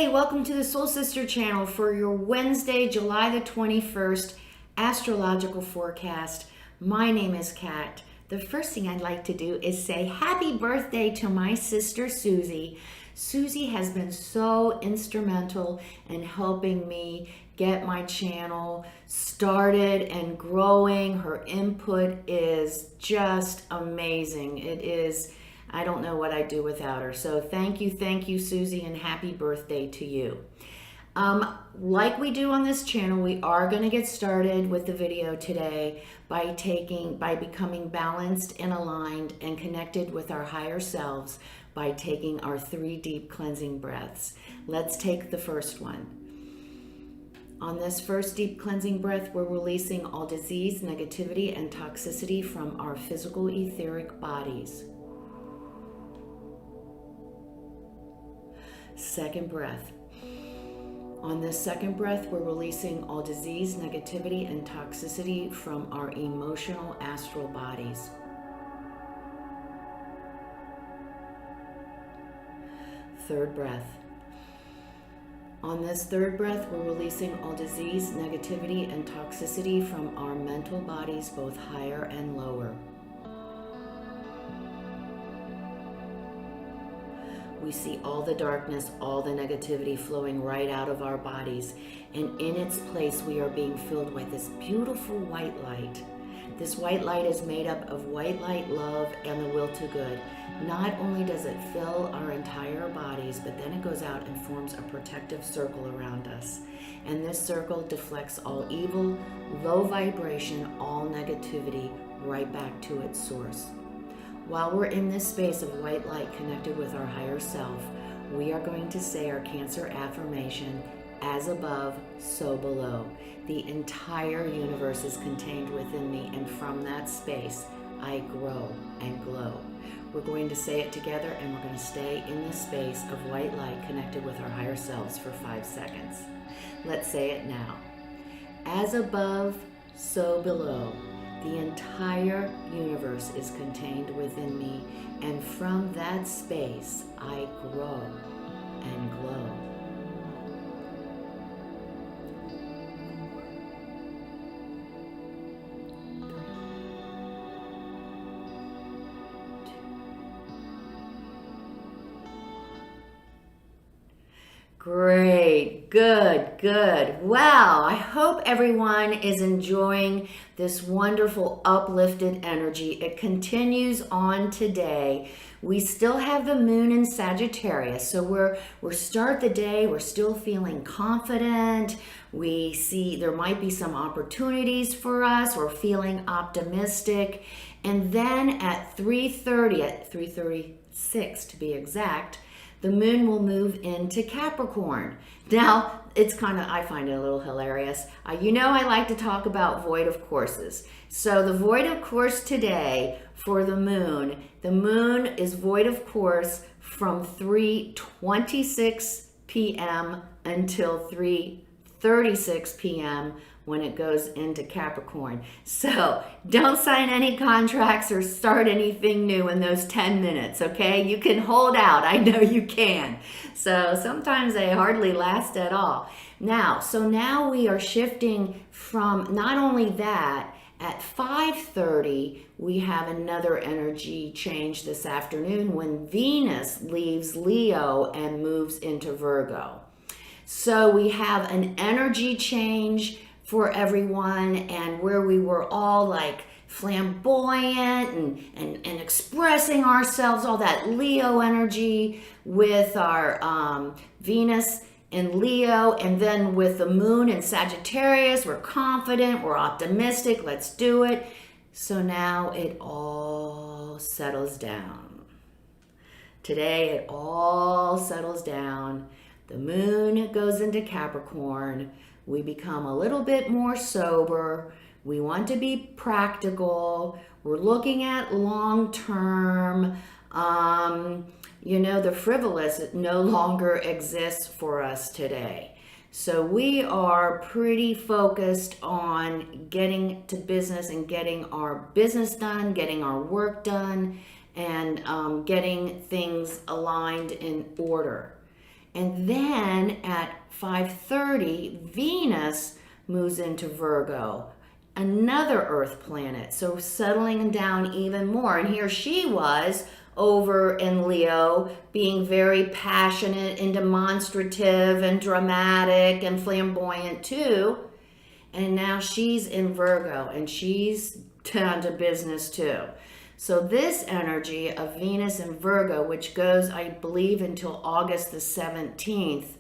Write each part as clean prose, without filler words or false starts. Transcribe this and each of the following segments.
Hey, welcome to the Soul Sister channel for your Wednesday, July the 21st astrological forecast. My name is Kat. The first thing I'd like to do is say happy birthday to my sister Susie. Susie has been so instrumental in helping me get my channel started and growing. Her input is just amazing. It is, I don't know what I'd do without her. So thank you, Susie, and happy birthday to you. Like we do on this channel, we are going to get started with the video today by becoming balanced and aligned and connected with our higher selves by taking our 3 deep cleansing breaths. Let's take the first one. On this first deep cleansing breath, we're releasing all disease, negativity, and toxicity from our physical etheric bodies. Second breath. On this second breath, we're releasing all disease, negativity, and toxicity from our emotional astral bodies. Third breath. On this third breath, we're releasing all disease, negativity, and toxicity from our mental bodies, both higher and lower. We see all the darkness, all the negativity flowing right out of our bodies. And in its place, we are being filled with this beautiful white light. This white light is made up of white light, love, and the will to good. Not only does it fill our entire bodies, but then it goes out and forms a protective circle around us. And this circle deflects all evil, low vibration, all negativity right back to its source. While we're in this space of white light connected with our higher self, we are going to say our Cancer affirmation, as above, so below. The entire universe is contained within me, and from that space, I grow and glow. We're going to say it together, and we're going to stay in this space of white light connected with our higher selves for 5 seconds. Let's say it now. As above, so below. The entire universe is contained within me, and from that space, I grow and glow. Great, good. Wow, I hope everyone is enjoying this wonderful uplifted energy. It continues on today. We still have the moon in Sagittarius, so we're start the day, we're still feeling confident. We see there might be some opportunities for us. We're feeling optimistic. And then at 3:36 to be exact, the moon will move into Capricorn. Now, it's I find it a little hilarious. I like to talk about void of courses. So the void of course today for the moon is void of course from 3:26 p.m. until 3:36 p.m. when it goes into Capricorn. So don't sign any contracts or start anything new in those 10 minutes, okay? You can hold out, I know you can. So sometimes they hardly last at all. Now we are shifting from not only that, at 5:30, we have another energy change this afternoon when Venus leaves Leo and moves into Virgo. So we have an energy change for everyone, and where we were all like flamboyant and expressing ourselves, all that Leo energy with our Venus in Leo, and then with the moon in Sagittarius, we're confident, we're optimistic, let's do it. So now it all settles down. Today it all settles down. The moon goes into Capricorn. We become a little bit more sober. We want to be practical. We're looking at long term. The frivolous no longer exists for us today. So we are pretty focused on getting to business and getting our business done, getting our work done, and getting things aligned in order. And then at 5:30, Venus moves into Virgo, another Earth planet. So settling down even more. And here she was over in Leo, being very passionate and demonstrative and dramatic and flamboyant too. And now she's in Virgo and she's down to business too. So this energy of Venus in Virgo, which goes, I believe, until August the 17th,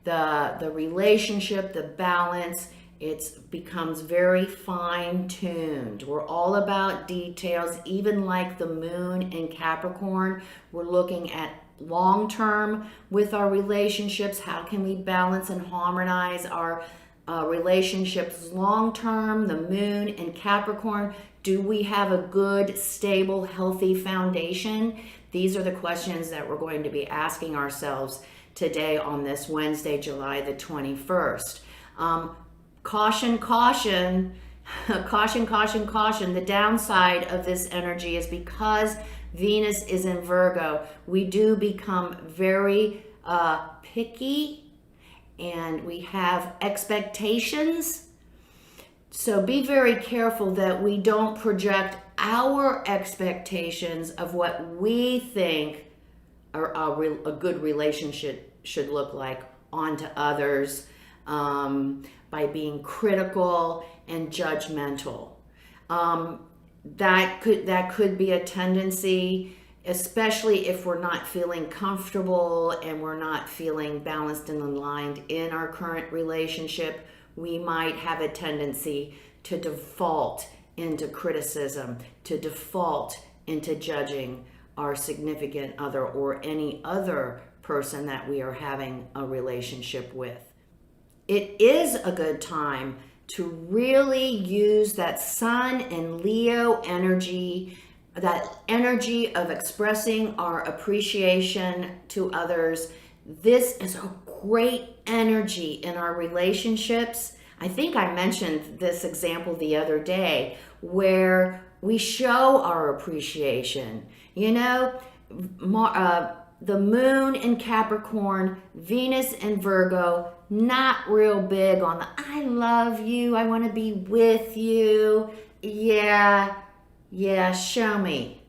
the relationship, the balance, it becomes very fine-tuned. We're all about details, even like the moon in Capricorn. We're looking at long-term with our relationships. How can we balance and harmonize our relationships long-term? The moon in Capricorn. Do we have a good, stable, healthy foundation? These are the questions that we're going to be asking ourselves today on this Wednesday, July the 21st. Caution, caution, caution, caution, caution. The downside of this energy is because Venus is in Virgo, we do become very picky and we have expectations. So be very careful that we don't project our expectations of what we think a good relationship should look like onto others by being critical and judgmental. That could be a tendency, especially if we're not feeling comfortable and we're not feeling balanced and aligned in our current relationship. We might have a tendency to default into criticism, to default into judging our significant other or any other person that we are having a relationship with. It is a good time to really use that Sun and Leo energy, that energy of expressing our appreciation to others. This is a great energy in our relationships. I think I mentioned this example the other day where we show our appreciation. You know, the moon in Capricorn, Venus in Virgo, not real big on the I love you, I want to be with you. Yeah, show me.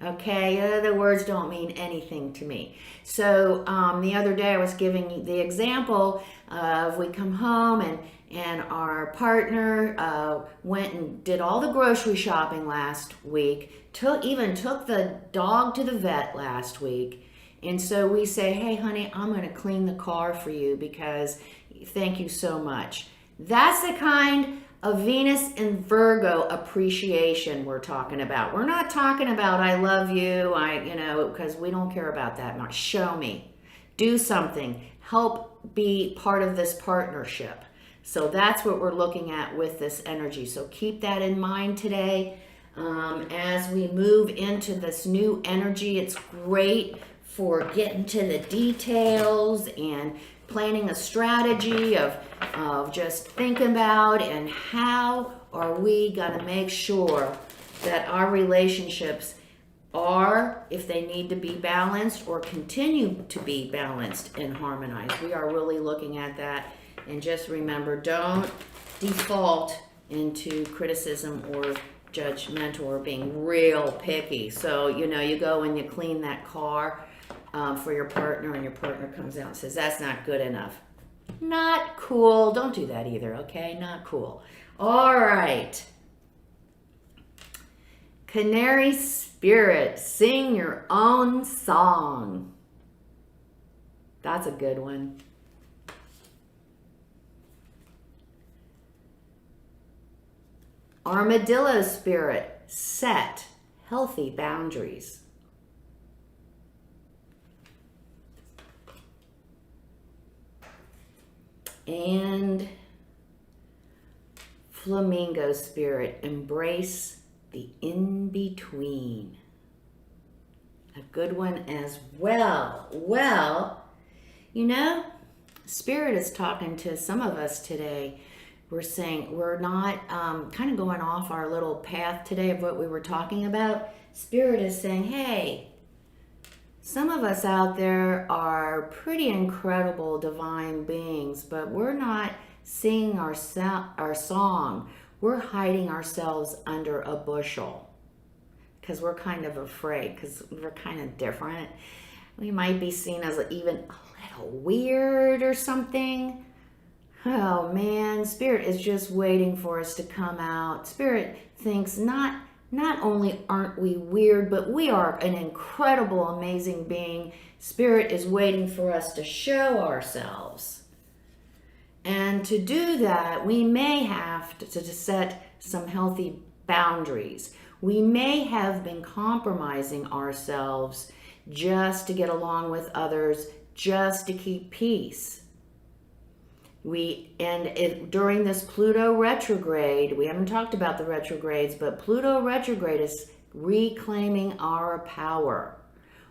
Okay, the words don't mean anything to me. So the other day I was giving the example of we come home and our partner went and did all the grocery shopping last week, even took the dog to the vet last week. And so we say, hey honey, I'm going to clean the car for you because thank you so much. That's the kind of Venus in Virgo appreciation we're talking about. We're not talking about I love you, because we don't care about that much. Show me. Do something. Help be part of this partnership. So that's what we're looking at with this energy. So keep that in mind today. As we move into this new energy, it's great for getting to the details and planning a strategy of just thinking about and how are we going to make sure that our relationships are, if they need to be balanced or continue to be balanced and harmonized. We are really looking at that. And just remember, don't default into criticism or judgmental or being real picky. So, you go and you clean that car for your partner and your partner comes out and says, that's not good enough. Not cool. Don't do that either, okay? Not cool. All right. Canary spirit, sing your own song. That's a good one. Armadillo spirit, set healthy boundaries. And flamingo spirit, embrace the in-between. A good one as well. Well, Spirit is talking to some of us today. We're saying we're not kind of going off our little path today of what we were talking about. Spirit is saying, hey, Some of us out there are pretty incredible divine beings, but we're not singing our song. We're hiding ourselves under a bushel because we're kind of afraid, because we're kind of different. We might be seen as even a little weird or something. Oh man, Spirit is just waiting for us to come out. Spirit thinks not only aren't we weird, but we are an incredible, amazing being. Spirit is waiting for us to show ourselves. And to do that, we may have to set some healthy boundaries. We may have been compromising ourselves just to get along with others, just to keep peace. During this Pluto retrograde, we haven't talked about the retrogrades, but Pluto retrograde is reclaiming our power.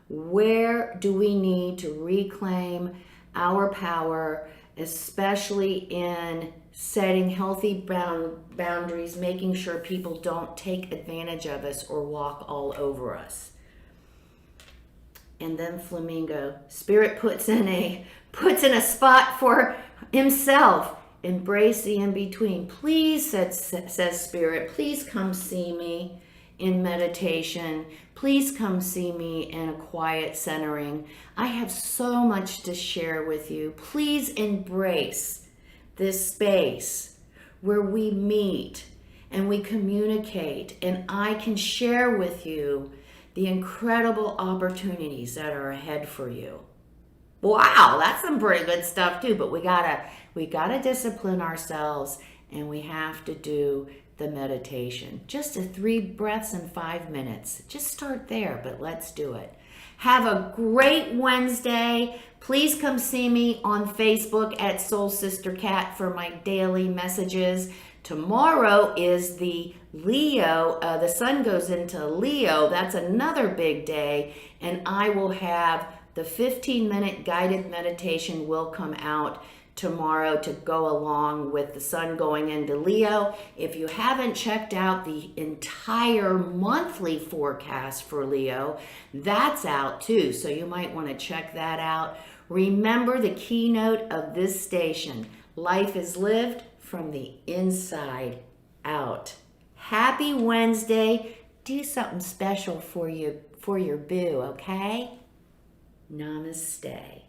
Where do we need to reclaim our power, especially in setting healthy boundaries, making sure people don't take advantage of us or walk all over us? And then Flamingo, Spirit puts in a spot for himself. Embrace the in-between. Please, says Spirit, please come see me in meditation. Please come see me in a quiet centering. I have so much to share with you. Please embrace this space where we meet and we communicate, and I can share with you the incredible opportunities that are ahead for you. Wow, that's some pretty good stuff too, but we gotta discipline ourselves, and we have to do the meditation. Just 3 breaths in 5 minutes. Just start there, but let's do it. Have a great Wednesday. Please come see me on Facebook at Soul Sister Cat for my daily messages. Tomorrow is the Leo, the sun goes into Leo. That's another big day, and I will have the 15-minute guided meditation will come out tomorrow to go along with the sun going into Leo. If you haven't checked out the entire monthly forecast for Leo, that's out too, so you might want to check that out. Remember the keynote of this station: life is lived from the inside out. Happy Wednesday. Do something special for your boo, okay? Namaste.